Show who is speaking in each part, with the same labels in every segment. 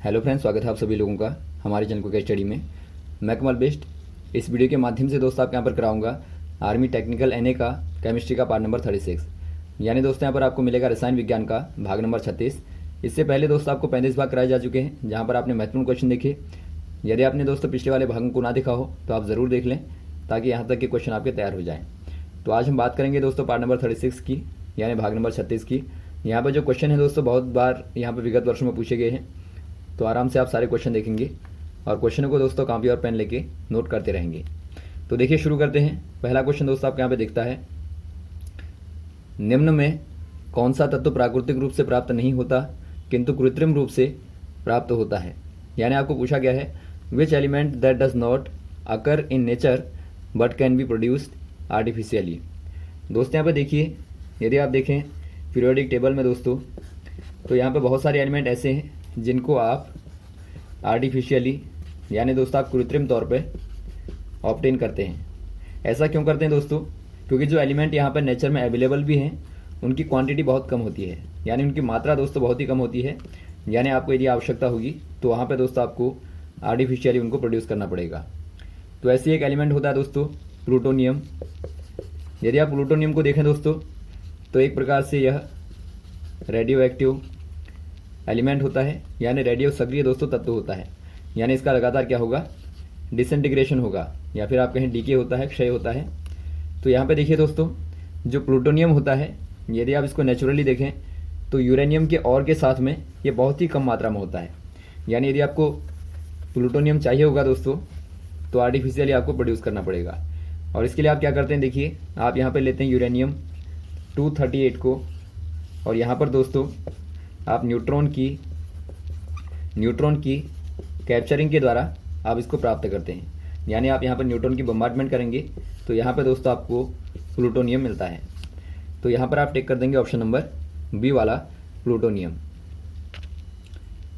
Speaker 1: Hello friends, स्वागत है आप सभी लोगों का हमारे चैनल को स्टडी में। मैं कमल बेस्ट। इस वीडियो के माध्यम से दोस्तों आपके यहाँ पर कराऊंगा आर्मी टेक्निकल एनए का केमिस्ट्री का पार्ट नंबर 36, यानी दोस्तों यहाँ पर आपको मिलेगा रसायन विज्ञान का भाग नंबर 36। इससे पहले दोस्तों आपको 35 भाग कराए जा चुके हैं, जहाँ पर आपने महत्वपूर्ण क्वेश्चन देखे। यदि आपने दोस्तों पिछले वाले भागों को ना देखा हो तो आप ज़रूर देख लें, ताकि यहाँ तक के क्वेश्चन आपके तैयार हो जाएँ। तो आज हम बात करेंगे दोस्तों पार्ट नंबर 36 की, यानी भाग नंबर 36 की। यहाँ पर जो क्वेश्चन है दोस्तों बहुत बार यहाँ पर विगत वर्षों में पूछे गए हैं, तो आराम से आप सारे क्वेश्चन देखेंगे और क्वेश्चनों को दोस्तों कॉपी और पेन लेके नोट करते रहेंगे। तो देखिए शुरू करते हैं। पहला क्वेश्चन दोस्तों आपके यहाँ पे दिखता है, निम्न में कौन सा तत्व प्राकृतिक रूप से प्राप्त नहीं होता किंतु कृत्रिम रूप से प्राप्त होता है। यानी आपको पूछा गया है which element that does not occur in nature but can be produced artificially. दोस्तों यहाँ पे देखिए, यदि आप देखें पीरियोडिक टेबल में दोस्तों, तो यहाँ पे बहुत सारे एलिमेंट ऐसे हैं जिनको आप आर्टिफिशियली यानी दोस्तों आप कृत्रिम तौर पे ऑब्टेन करते हैं। ऐसा क्यों करते हैं दोस्तों? क्योंकि जो एलिमेंट यहाँ पर नेचर में अवेलेबल भी हैं उनकी क्वांटिटी बहुत कम होती है, यानी उनकी मात्रा दोस्तों बहुत ही कम होती है। यानी आपको यदि आवश्यकता होगी तो वहाँ पे दोस्तों आपको आर्टिफिशियली उनको प्रोड्यूस करना पड़ेगा। तो ऐसी एक एलिमेंट होता है दोस्तों प्लूटोनियम। यदि आप प्लूटोनियम को देखें दोस्तों, तो एक प्रकार से यह रेडियो एक्टिव एलिमेंट होता है, यानी रेडियो सक्रिय दोस्तों तत्व होता है। यानी इसका लगातार क्या होगा, डिसइंटीग्रेशन होगा, या फिर आप कहें डीके होता है, क्षय होता है। तो यहाँ पे देखिए दोस्तों, जो प्लूटोनियम होता है, यदि आप इसको नेचुरली देखें तो यूरेनियम के और के साथ में ये बहुत ही कम मात्रा में होता है। यानी यदि आपको प्लूटोनियम चाहिए होगा दोस्तों तो आर्टिफिशियली आपको प्रोड्यूस करना पड़ेगा। और इसके लिए आप क्या करते हैं, देखिए आप यहाँ पर लेते हैं यूरेनियम 238 को, और यहाँ पर दोस्तों आप न्यूट्रॉन की कैप्चरिंग के द्वारा आप इसको प्राप्त करते हैं। यानी आप यहाँ पर न्यूट्रॉन की बम्बार्डमेंट करेंगे तो यहाँ पर दोस्तों आपको प्लूटोनियम मिलता है। तो यहाँ पर आप टिक कर देंगे ऑप्शन नंबर बी वाला प्लूटोनियम।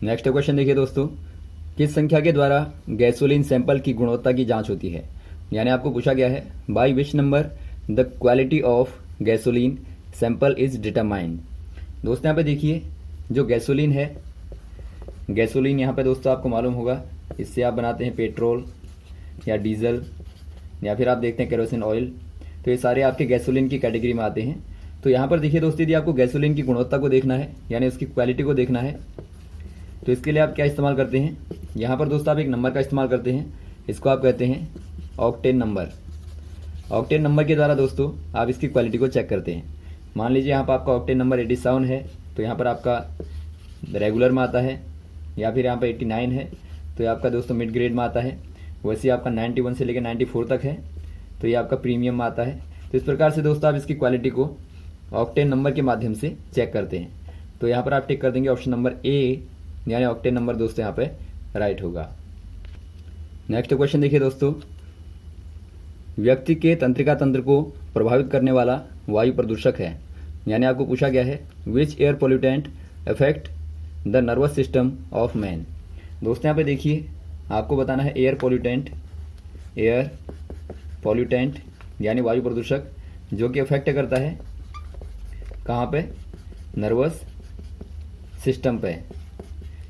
Speaker 1: नेक्स्ट क्वेश्चन देखिए दोस्तों, किस संख्या के द्वारा गैसोलीन सैंपल की गुणवत्ता की जांच होती है। यानी आपको पूछा गया है by which number the quality of gasoline sample is determined. दोस्तों यहाँ पे देखिए, जो गैसोलीन है, गैसोलीन यहाँ पे दोस्तों आपको मालूम होगा, इससे आप बनाते हैं पेट्रोल या डीजल, या फिर आप देखते हैं केरोसिन ऑयल। तो ये सारे आपके गैसोलीन की कैटेगरी में आते हैं। तो यहाँ पर देखिए दोस्तों, यदि आपको गैसोलीन की गुणवत्ता को देखना है, यानी उसकी क्वालिटी को देखना है, तो इसके लिए आप क्या इस्तेमाल करते हैं, यहाँ पर दोस्तों आप एक नंबर का इस्तेमाल करते हैं। इसको आप कहते हैं ऑक्टेन नंबर। ऑक्टेन नंबर के द्वारा दोस्तों आप इसकी क्वालिटी को चेक करते हैं। मान लीजिए यहाँ पर आपका ऑक्टेन नंबर 87 है, तो यहाँ पर आपका रेगुलर में आता है, या फिर यहाँ पर 89 है तो ये आपका दोस्तों मिड ग्रेड में आता है। वैसे आपका 91 से लेकर 94 तक है तो ये आपका प्रीमियम में आता है। तो इस प्रकार से दोस्तों आप इसकी क्वालिटी को ऑक्टेन नंबर के माध्यम से चेक करते हैं। तो यहाँ पर आप टिक कर देंगे ऑप्शन नंबर ए, यानी ऑक्टेन नंबर दोस्तों यहाँ पे राइट होगा। नेक्स्ट क्वेश्चन देखिए दोस्तों, व्यक्ति के तंत्रिका तंत्र को प्रभावित करने वाला वायु प्रदूषक है। यानी आपको पूछा गया है which air pollutant affect the nervous system of man. दोस्तों यहाँ पे देखिए, आपको बताना है एयर पोल्यूटेंट यानी वायु प्रदूषक, जो कि अफेक्ट करता है कहाँ पे, नर्वस सिस्टम पे,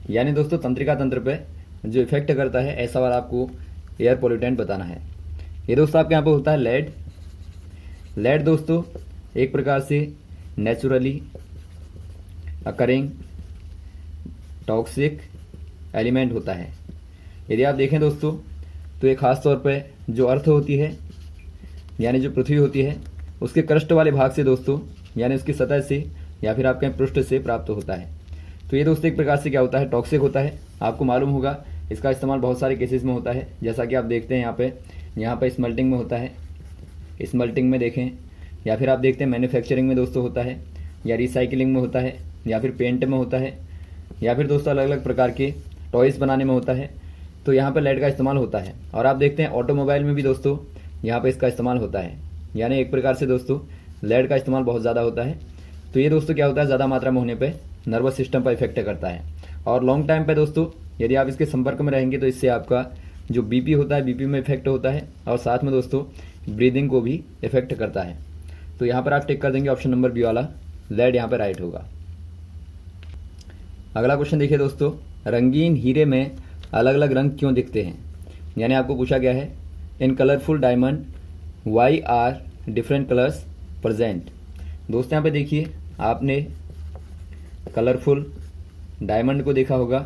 Speaker 1: यानी दोस्तों तंत्रिका तंत्र पे जो इफेक्ट करता है, ऐसा वाला आपको एयर पोल्यूटेंट बताना है। ये दोस्तों आपके यहाँ पे होता है लेड। लेड दोस्तों एक प्रकार से नेचुरली अकरिंग टॉक्सिक एलिमेंट होता है। यदि आप देखें दोस्तों, तो ये खास तौर पे जो अर्थ होती है, यानी जो पृथ्वी होती है, उसके क्रस्ट वाले भाग से दोस्तों, यानी उसकी सतह से या फिर आपके पृष्ठ से प्राप्त होता है। तो ये दोस्तों एक प्रकार से क्या होता है, टॉक्सिक होता है। आपको मालूम होगा इसका इस्तेमाल बहुत सारे केसेस में होता है, जैसा कि आप देखते हैं यहाँ पे स्मल्टिंग में होता है, स्मल्टिंग में देखें, या फिर आप देखते हैं मैन्युफैक्चरिंग में दोस्तों होता है, या रिसाइकलिंग में होता है, या फिर पेंट में होता है, या फिर दोस्तों अलग अलग प्रकार के टॉयज़ बनाने में होता है। तो यहाँ पर लेड का इस्तेमाल होता है। और आप देखते हैं ऑटोमोबाइल में भी दोस्तों यहाँ पर इसका इस्तेमाल होता है। यानी एक प्रकार से दोस्तों लेड का इस्तेमाल बहुत ज़्यादा होता है। तो ये दोस्तों क्या होता है, ज़्यादा मात्रा में होने पे नर्वस सिस्टम पर इफेक्ट करता है। और लॉन्ग टाइम पे दोस्तों यदि आप इसके संपर्क में रहेंगे तो इससे आपका जो बीपी होता है, बीपी में इफेक्ट होता है, और साथ में दोस्तों ब्रीदिंग को भी इफेक्ट करता है। तो यहाँ पर आप टिक कर देंगे ऑप्शन नंबर बी वाला, लेड यहाँ पर राइट होगा। अगला क्वेश्चन देखिए दोस्तों, रंगीन हीरे में अलग अलग रंग क्यों दिखते हैं। यानी आपको पूछा गया है in colourful diamond why are different colours present. दोस्तों यहाँ पे देखिए, आपने कलरफुल डायमंड को देखा होगा,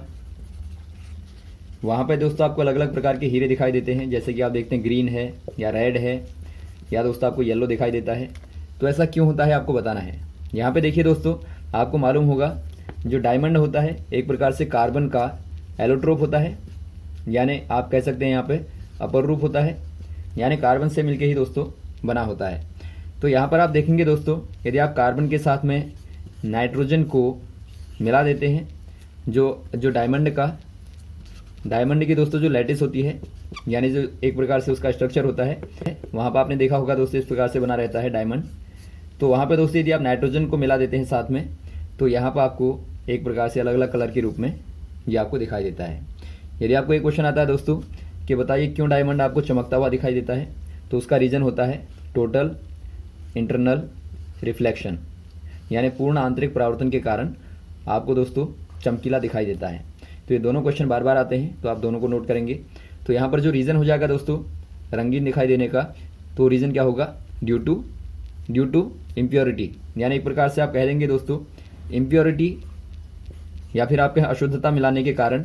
Speaker 1: वहाँ पे दोस्तों आपको अलग अलग प्रकार के हीरे दिखाई देते हैं, जैसे कि आप देखते हैं ग्रीन है या रेड है या दोस्तों आपको येलो दिखाई देता है। तो ऐसा क्यों होता है आपको बताना है। यहाँ पे देखिए दोस्तों, आपको मालूम होगा जो डायमंड होता है एक प्रकार से कार्बन का एलोट्रोप होता है, यानी आप कह सकते हैं यहाँ पे अपर रूप होता है, यानी कार्बन से मिलके ही दोस्तों बना होता है। तो यहाँ पर आप देखेंगे दोस्तों, यदि आप कार्बन के साथ में नाइट्रोजन को मिला देते हैं, जो डायमंड की दोस्तों जो लैटिस होती है, यानी जो एक प्रकार से उसका स्ट्रक्चर होता है, वहाँ पर आपने देखा होगा दोस्तों इस प्रकार से बना रहता है डायमंड। तो वहाँ पे दोस्तों यदि आप नाइट्रोजन को मिला देते हैं साथ में, तो यहाँ पर आपको एक प्रकार से अलग अलग कलर के रूप में ये आपको दिखाई देता है। यदि आपको एक क्वेश्चन आता है दोस्तों कि बताइए क्यों डायमंड आपको चमकता हुआ दिखाई देता है, तो उसका रीज़न होता है टोटल इंटरनल रिफ्लेक्शन, यानी पूर्ण आंतरिक परावर्तन के कारण आपको दोस्तों चमकीला दिखाई देता है। तो ये दोनों क्वेश्चन बार बार आते हैं, तो आप दोनों को नोट करेंगे। तो यहाँ पर जो रीज़न हो जाएगा दोस्तों रंगीन दिखाई देने का, तो रीज़न क्या होगा, ड्यू टू इम्प्योरिटी, यानी एक प्रकार से आप कह देंगे दोस्तों इम्प्योरिटी या फिर आपके अशुद्धता मिलाने के कारण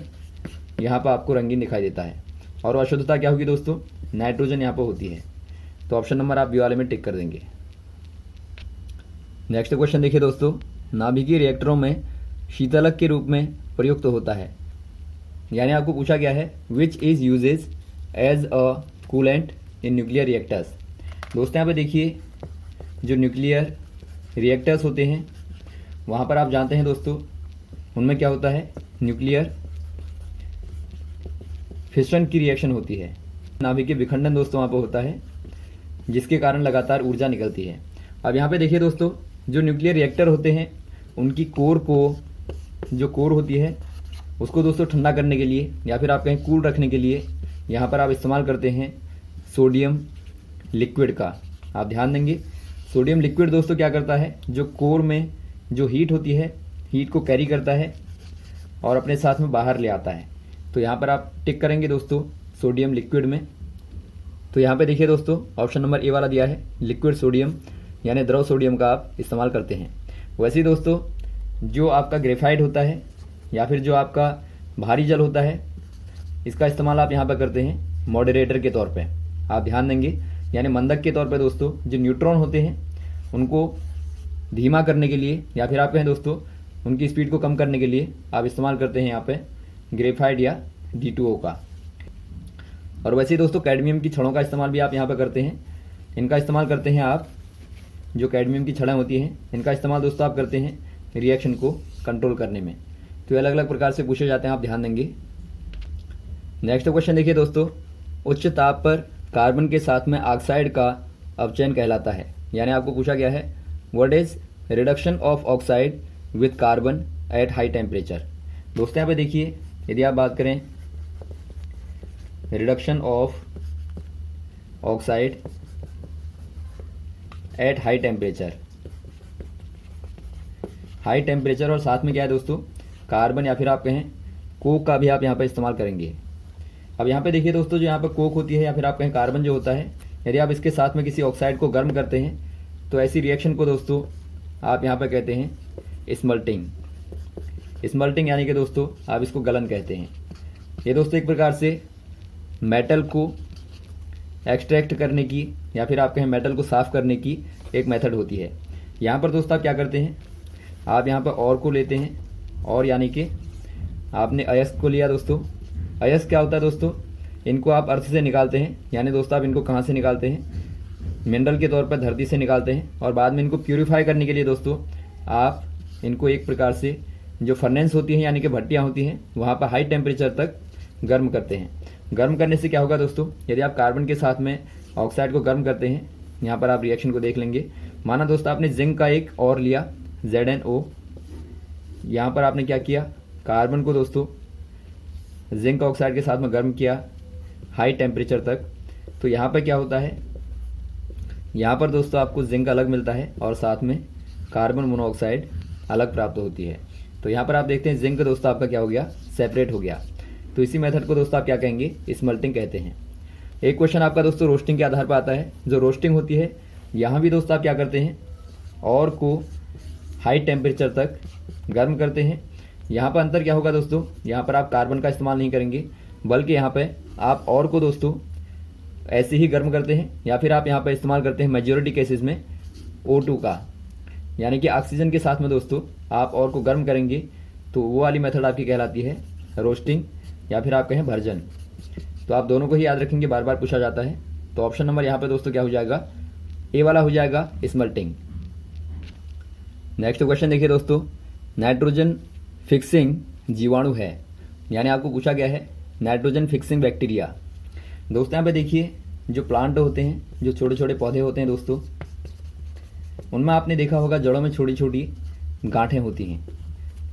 Speaker 1: यहाँ पर आपको रंगीन दिखाई देता है। और अशुद्धता क्या होगी दोस्तों, नाइट्रोजन यहाँ पर होती है। तो ऑप्शन नंबर आप बी वाले में टिक कर देंगे। नेक्स्ट क्वेश्चन देखिए दोस्तों, नाभिकीय रिएक्टरों में शीतलक के रूप में प्रयुक्त होता है, यानी आपको पूछा गया है which is uses as a coolant in nuclear reactors. दोस्तों यहाँ पे देखिए, जो न्यूक्लियर रिएक्टर्स होते हैं वहाँ पर आप जानते हैं दोस्तों उनमें क्या होता है, न्यूक्लियर फिशन की रिएक्शन होती है, नाभिकीय विखंडन दोस्तों वहाँ पर होता है, जिसके कारण लगातार ऊर्जा निकलती है। अब यहाँ पे देखिए दोस्तों, जो न्यूक्लियर रिएक्टर होते हैं उनकी कोर को, जो कोर होती है उसको दोस्तों ठंडा करने के लिए या फिर आप कहीं कूल रखने के लिए यहाँ पर आप इस्तेमाल करते हैं सोडियम लिक्विड का। आप ध्यान देंगे, सोडियम लिक्विड दोस्तों क्या करता है, जो कोर में जो हीट होती है, हीट को कैरी करता है और अपने साथ में बाहर ले आता है। तो यहाँ पर आप टिक करेंगे दोस्तों सोडियम लिक्विड में। तो यहाँ पे देखिए दोस्तों ऑप्शन नंबर ए वाला दिया है, लिक्विड सोडियम, यानी द्रव सोडियम का आप इस्तेमाल करते हैं। वैसे ही दोस्तों जो आपका ग्रेफाइट होता है या फिर जो आपका भारी जल होता है, इसका इस्तेमाल आप यहाँ पर करते हैं मॉडरेटर के तौर पे। आप ध्यान देंगे, यानी मंदक के तौर पे दोस्तों जो न्यूट्रॉन होते हैं उनको धीमा करने के लिए या फिर आप कहें दोस्तों उनकी स्पीड को कम करने के लिए आप इस्तेमाल करते हैं यहाँ पे ग्रेफाइट या D2O का। और वैसे ही दोस्तों कैडमियम की छड़ों का इस्तेमाल भी आप यहाँ पर करते हैं। इनका इस्तेमाल करते हैं आप, जो कैडमियम की छड़ें होती हैं इनका इस्तेमाल दोस्तों आप करते हैं रिएक्शन को कंट्रोल करने में। तो ये अलग अलग प्रकार से पूछे जाते हैं, आप ध्यान देंगे। नेक्स्ट क्वेश्चन देखिए दोस्तों, उच्च ताप पर कार्बन के साथ में ऑक्साइड का अपचयन कहलाता है, यानी आपको पूछा गया है what is reduction of oxide with carbon at high temperature. दोस्तों यहाँ पे देखिए, यदि आप बात करें reduction of oxide at high temperature, high temperature और साथ में क्या है दोस्तों कार्बन या फिर आप कहें कोक का भी आप यहाँ पर इस्तेमाल करेंगे। अब यहाँ पे देखिए दोस्तों, जो यहाँ पर कोक होती है या फिर आप कहें कार्बन जो होता है, यदि आप इसके साथ में किसी ऑक्साइड को गर्म करते हैं तो ऐसी रिएक्शन को दोस्तों आप यहाँ पर कहते हैं स्मल्टिंग। स्मल्टिंग यानी कि दोस्तों आप इसको गलन कहते हैं। ये दोस्तों एक प्रकार से मेटल को एक्सट्रैक्ट करने की या फिर आप कहें मेटल को साफ करने की एक मेथड होती है। यहाँ पर दोस्तों आप क्या करते हैं, आप यहाँ पर और को लेते हैं, और यानी कि आपने अयस्क को लिया दोस्तों। अयस्क क्या होता है दोस्तों, इनको आप अर्थ से निकालते हैं, यानी दोस्तों आप इनको कहाँ से निकालते हैं, मिनरल के तौर पर धरती से निकालते हैं, और बाद में इनको प्यूरिफाई करने के लिए दोस्तों आप इनको एक प्रकार से जो फर्नेंस होती है यानी कि भट्टियाँ होती हैं वहाँ पर हाई टेम्परेचर तक गर्म करते हैं। गर्म करने से क्या होगा दोस्तों, यदि आप कार्बन के साथ में ऑक्साइड को गर्म करते हैं, यहाँ पर आप रिएक्शन को देख लेंगे। माना दोस्तों आपने जिंक का एक और लिया ZnO, यहाँ पर आपने क्या किया, कार्बन को दोस्तों जिंक ऑक्साइड के साथ में गर्म किया हाई टेम्परेचर तक। तो यहाँ पर क्या होता है, यहाँ पर दोस्तों आपको जिंक अलग मिलता है और साथ में कार्बन मोनोऑक्साइड अलग प्राप्त होती है। तो यहाँ पर आप देखते हैं जिंक दोस्तों आपका क्या हो गया, सेपरेट हो गया। तो इसी मेथड को दोस्तों आप क्या कहेंगे, स्मल्टिंग कहते हैं। एक क्वेश्चन आपका दोस्तों रोस्टिंग के आधार पर आता है। जो रोस्टिंग होती है यहाँ भी दोस्तों आप क्या करते हैं, और को हाई टेम्परेचर तक गर्म करते हैं। यहाँ पर अंतर क्या होगा दोस्तों, यहाँ पर आप कार्बन का इस्तेमाल नहीं करेंगे, बल्कि यहाँ पे आप और को दोस्तों ऐसे ही गर्म करते हैं, या फिर आप यहाँ पर इस्तेमाल करते हैं मेजॉरिटी केसेस में O2 का, यानी कि ऑक्सीजन के साथ में दोस्तों आप और को गर्म करेंगे। तो वो वाली मेथड आपकी कहलाती है रोस्टिंग, या फिर आप कहें भर्जन। तो आप दोनों को ही याद रखेंगे, बार बार पूछा जाता है। तो ऑप्शन नंबर यहाँ पे दोस्तों क्या हो जाएगा, ए वाला हो जाएगा, स्मल्टिंग। नेक्स्ट क्वेश्चन देखिए दोस्तों, नाइट्रोजन फिक्सिंग जीवाणु है, यानी आपको पूछा गया है नाइट्रोजन फिक्सिंग बैक्टीरिया। दोस्तों यहाँ पे देखिए जो प्लांट होते हैं, जो छोटे छोटे पौधे होते हैं दोस्तों, उनमें आपने देखा होगा जड़ों में छोटी छोटी गांठें होती हैं।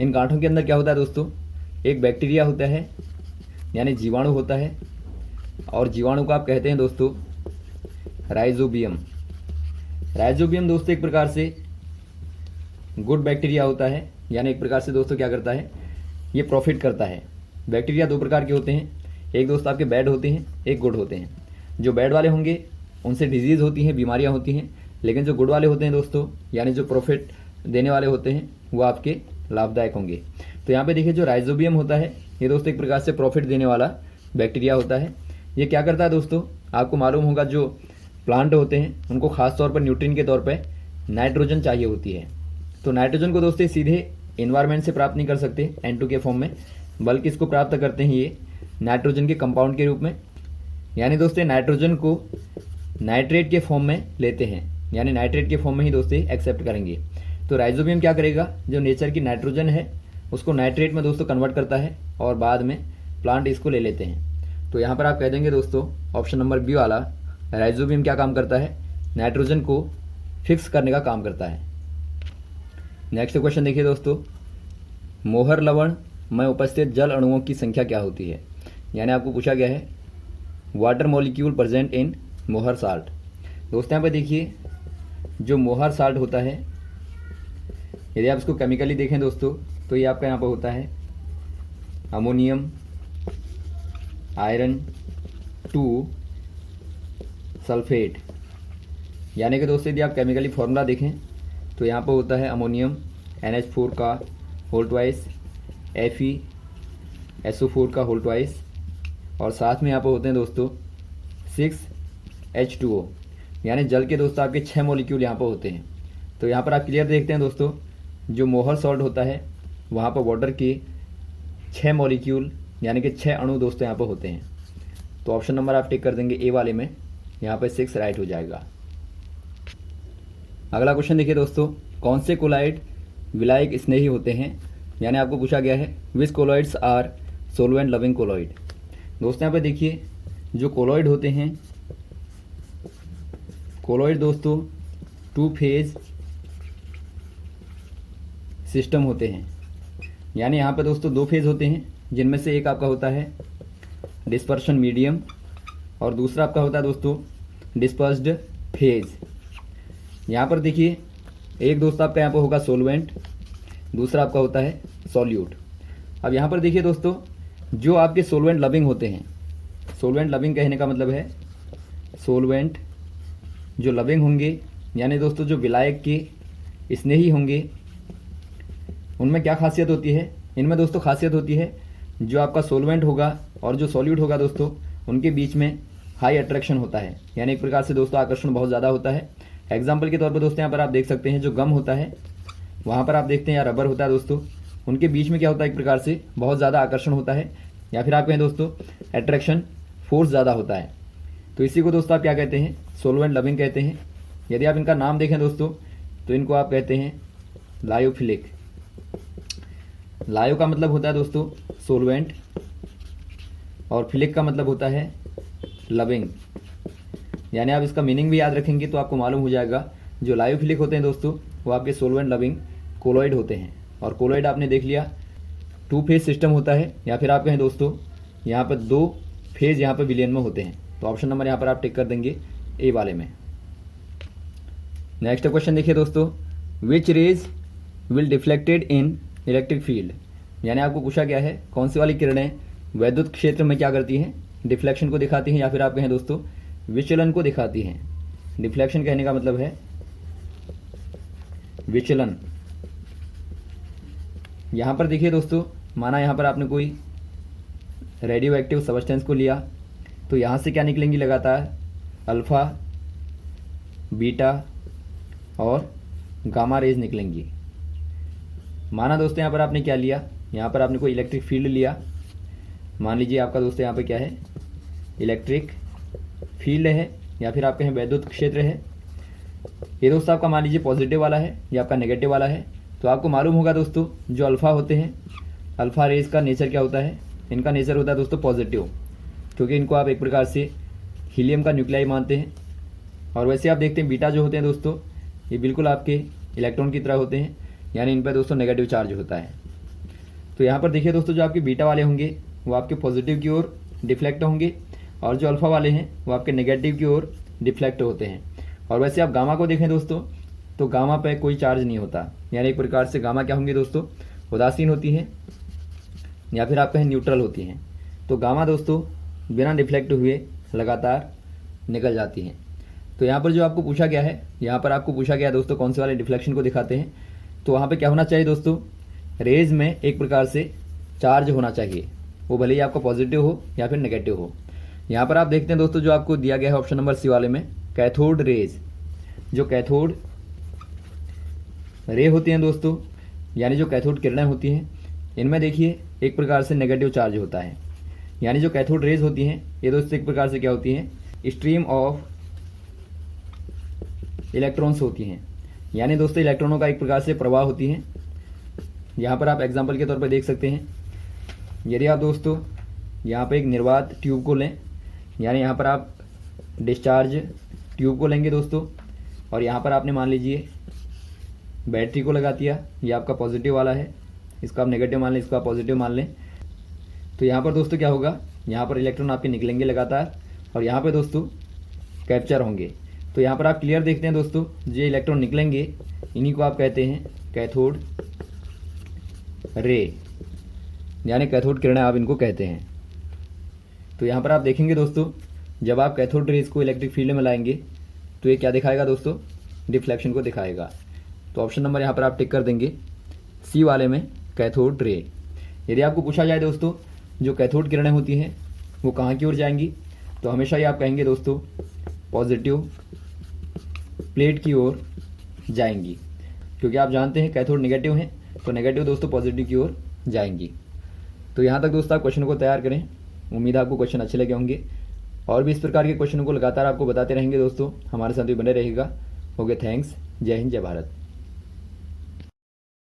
Speaker 1: इन गांठों के अंदर क्या होता है दोस्तों, एक बैक्टीरिया होता है, यानी जीवाणु होता है, और जीवाणु को आप कहते हैं दोस्तों राइजोबियम। राइजोबियम दोस्तों एक प्रकार से गुड बैक्टीरिया होता है, यानी एक प्रकार से दोस्तों क्या करता है, ये प्रॉफिट करता है। बैक्टीरिया दो प्रकार के होते हैं, एक दोस्तों आपके बैड होते हैं, एक गुड होते हैं। जो बैड वाले होंगे उनसे डिजीज़ होती हैं, बीमारियां होती हैं, लेकिन जो गुड वाले होते हैं दोस्तों, यानी जो प्रॉफिट देने वाले होते हैं, वो आपके लाभदायक होंगे। तो यहाँ पे देखिए जो राइजोबियम होता है, ये दोस्तों एक प्रकार से प्रॉफिट देने वाला बैक्टीरिया होता है। ये क्या करता है दोस्तों, आपको मालूम होगा जो प्लांट होते हैं उनको खास तौर पर न्यूट्रिएंट के तौर पर नाइट्रोजन चाहिए होती है। तो नाइट्रोजन को दोस्तों सीधे इन्वायरमेंट से प्राप्त नहीं कर सकते N2 के फॉर्म में, बल्कि इसको प्राप्त करते हैं ये नाइट्रोजन के कंपाउंड के रूप में। यानी दोस्तों नाइट्रोजन को नाइट्रेट के फॉर्म में लेते हैं, यानी नाइट्रेट के फॉर्म में ही दोस्तों एक्सेप्ट करेंगे। तो राइजोबियम क्या करेगा, जो नेचर की नाइट्रोजन है उसको नाइट्रेट में दोस्तों कन्वर्ट करता है, और बाद में प्लांट इसको ले लेते हैं। तो यहाँ पर आप कह देंगे दोस्तों ऑप्शन नंबर बी वाला, राइजोबियम क्या काम करता है, नाइट्रोजन को फिक्स करने का काम करता है। नेक्स्ट क्वेश्चन देखिए दोस्तों, मोहर लवण में उपस्थित जल अणुओं की संख्या क्या होती है, यानी आपको पूछा गया है वाटर मॉलिक्यूल प्रेजेंट इन मोहर साल्ट। दोस्तों यहाँ पे देखिए जो मोहर साल्ट होता है, यदि आप इसको केमिकली देखें दोस्तों, तो ये आपका यहाँ पर होता है अमोनियम आयरन 2 सल्फेट। यानी कि दोस्तों यदि आप केमिकली फॉर्मूला देखें तो यहाँ पर होता है अमोनियम NH4 का होल ट्वाइस, FeSO4 का होल ट्वाइस, और साथ में यहाँ पर होते हैं दोस्तों 6H2O, यानी जल के दोस्तों आपके 6 मॉलिक्यूल यहाँ पर होते हैं। तो यहाँ पर आप क्लियर देखते हैं दोस्तों, जो मोहर सॉल्ट होता है वहाँ पर वाटर के 6 मॉलिक्यूल यानी कि 6 अणु दोस्तों यहाँ पर होते हैं। तो ऑप्शन नंबर आप टिक कर देंगे ए वाले में, यहाँ पर 6 राइट हो जाएगा। अगला क्वेश्चन देखिए दोस्तों, कौन से कोलाइड विलायक स्नेही होते हैं, यानी आपको पूछा गया है which colloids are solvent loving colloid. दोस्तों यहाँ पे देखिए जो कोलॉइड होते हैं, कोलॉइड दोस्तों 2 फेज सिस्टम होते हैं, यानी यहाँ पे दोस्तों 2 फेज होते हैं, जिनमें से एक आपका होता है डिस्पर्शन मीडियम और दूसरा आपका होता है दोस्तों डिस्पर्स्ड फेज। यहाँ पर देखिए एक दोस्तों आपका यहाँ पर होगा सोलवेंट, दूसरा आपका होता है सॉल्यूट। अब यहाँ पर देखिए दोस्तों जो आपके सोलवेंट लविंग होते हैं, सोलवेंट लविंग कहने का मतलब है सोलवेंट जो लविंग होंगे, यानी दोस्तों जो विलायक के स्नेही होंगे, उनमें क्या खासियत होती है, इनमें दोस्तों खासियत होती है जो आपका सोलवेंट होगा और जो सॉल्यूट होगा दोस्तों उनके बीच में हाई अट्रैक्शन होता है, यानी एक प्रकार से दोस्तों आकर्षण बहुत ज़्यादा होता है। एग्जाम्पल के तौर पर दोस्तों यहाँ पर आप देख सकते हैं जो गम होता है, वहाँ पर आप देखते हैं या रबर होता है दोस्तों, उनके बीच में क्या होता है, एक प्रकार से बहुत ज़्यादा आकर्षण होता है, या फिर आप कहें दोस्तों अट्रैक्शन फोर्स ज़्यादा होता है। तो इसी को दोस्तों आप क्या कहते हैं, सोलवेंट लविंग कहते हैं। यदि आप इनका नाम देखें दोस्तों तो इनको आप कहते हैं लायोफिलिक। लायो का मतलब होता है दोस्तों सोलवेंट, और फिलिक का मतलब होता है लविंग। यानी आप इसका मीनिंग भी याद रखेंगे तो आपको मालूम हो जाएगा, जो लायोफिलिक होते हैं दोस्तों वो आपके सोलवेंट लविंग कोलॉइड होते हैं। और कोलॉइड आपने देख लिया 2 फेज सिस्टम होता है, या फिर आप कहें दोस्तों यहाँ पर 2 फेज यहाँ पर विलियन में होते हैं। तो ऑप्शन नंबर यहाँ पर आप टिक कर देंगे ए वाले में। नेक्स्ट क्वेश्चन देखिए दोस्तों, which rays will deflected in electric field, यानी आपको पूछा गया है कौन सी वाली किरणें वैद्युत क्षेत्र में क्या करती हैं, डिफ्लेक्शन को दिखाती हैं या फिर आप कहें दोस्तों विचलन को दिखाती हैं। डिफ्लेक्शन कहने का मतलब है विचलन। यहाँ पर देखिए दोस्तों, माना यहाँ पर आपने कोई रेडियो एक्टिव सब्सटेंस को लिया, तो यहाँ से क्या निकलेंगी लगातार अल्फा, बीटा और गामा रेज निकलेंगी। माना दोस्तों यहाँ पर आपने क्या लिया, यहाँ पर आपने कोई इलेक्ट्रिक फील्ड लिया, मान लीजिए आपका दोस्तों यहाँ पे क्या है इलेक्ट्रिक फील्ड है या फिर आप कहें वैद्युत क्षेत्र है। ये दोस्तों आपका मान लीजिए पॉजिटिव वाला है या आपका नेगेटिव वाला है। तो आपको मालूम होगा दोस्तों जो अल्फ़ा होते हैं, अल्फ़ा रेज का नेचर क्या होता है, इनका नेचर होता है दोस्तों पॉजिटिव, क्योंकि इनको आप एक प्रकार से हीलियम का न्यूक्लियाई मानते हैं। और वैसे आप देखते हैं बीटा जो होते हैं दोस्तों, ये बिल्कुल आपके इलेक्ट्रॉन की तरह होते हैं, यानी इन पर दोस्तों नेगेटिव चार्ज होता है। तो यहाँ पर देखिए दोस्तों, जो आपके बीटा वाले होंगे वो आपके पॉजिटिव की ओर डिफ्लेक्ट होंगे और जो अल्फ़ा वाले हैं वो आपके नेगेटिव की ओर डिफ्लेक्ट होते हैं। और वैसे आप गामा को देखें दोस्तों, तो गामा पे कोई चार्ज नहीं होता, यानी एक प्रकार से गामा क्या होंगी दोस्तों उदासीन होती है या फिर आप कहें न्यूट्रल होती हैं। तो गामा दोस्तों बिना डिफ्लेक्ट हुए लगातार निकल जाती हैं। तो यहाँ पर जो आपको पूछा गया है, यहाँ पर आपको पूछा गया है दोस्तों कौन से वाले डिफ्लेक्शन को दिखाते हैं, तो वहाँ पे क्या होना चाहिए दोस्तों, रेज में एक प्रकार से चार्ज होना चाहिए, वो भले ही आपका पॉजिटिव हो या फिर नेगेटिव हो। यहाँ पर आप देखते हैं दोस्तों जो आपको दिया गया है ऑप्शन नंबर सी वाले में कैथोड रेज, जो कैथोड रे होती हैं दोस्तों, यानी जो कैथोड किरणें होती हैं, इनमें देखिए एक प्रकार से नेगेटिव चार्ज होता है। यानी जो कैथोड रेज होती हैं ये दोस्तों एक प्रकार से क्या होती हैं, स्ट्रीम ऑफ इलेक्ट्रॉन्स होती हैं, यानी दोस्तों इलेक्ट्रॉनों का एक प्रकार से प्रवाह होती हैं। यहाँ पर आप एग्जाम्पल के तौर पर देख सकते हैं, यदि आप दोस्तों यहाँ पर एक निर्वात ट्यूब को लें, यानी यहाँ पर आप डिस्चार्ज ट्यूब को लेंगे दोस्तों, और यहाँ पर आपने मान लीजिए बैटरी को लगा दिया, ये आपका पॉजिटिव वाला है, इसको आप नेगेटिव मान लें, इसको आप पॉजिटिव मान लें। तो यहाँ पर दोस्तों क्या होगा, यहाँ पर इलेक्ट्रॉन आपके निकलेंगे लगातार और यहाँ पर दोस्तों कैप्चर होंगे। तो यहाँ पर आप क्लियर देखते हैं दोस्तों, जो इलेक्ट्रॉन निकलेंगे इन्हीं को आप कहते हैं कैथोड रे, यानी कैथोड किरणें आप इनको कहते हैं। तो यहाँ पर आप देखेंगे दोस्तों, जब आप कैथोड रेज को इलेक्ट्रिक फील्ड में लाएंगे तो ये क्या दिखाएगा दोस्तों, डिफ्लेक्शन को दिखाएगा। तो ऑप्शन नंबर यहाँ पर आप टिक कर देंगे सी वाले में कैथोड रे। यदि आपको पूछा जाए दोस्तों जो कैथोड किरणें होती हैं वो कहाँ की ओर जाएंगी, तो हमेशा ही आप कहेंगे दोस्तों पॉजिटिव प्लेट की ओर जाएंगी, क्योंकि आप जानते हैं कैथोड नेगेटिव हैं, तो नेगेटिव दोस्तों पॉजिटिव की ओर जाएंगी। तो यहाँ तक दोस्तों आप क्वेश्चन को तैयार करें, उम्मीद है आपको क्वेश्चन अच्छे लगे होंगे, और भी इस प्रकार के क्वेश्चन को लगातार आपको बताते रहेंगे दोस्तों, हमारे साथ भी बने रहेगा। ओके, थैंक्स, जय हिंद, जय भारत।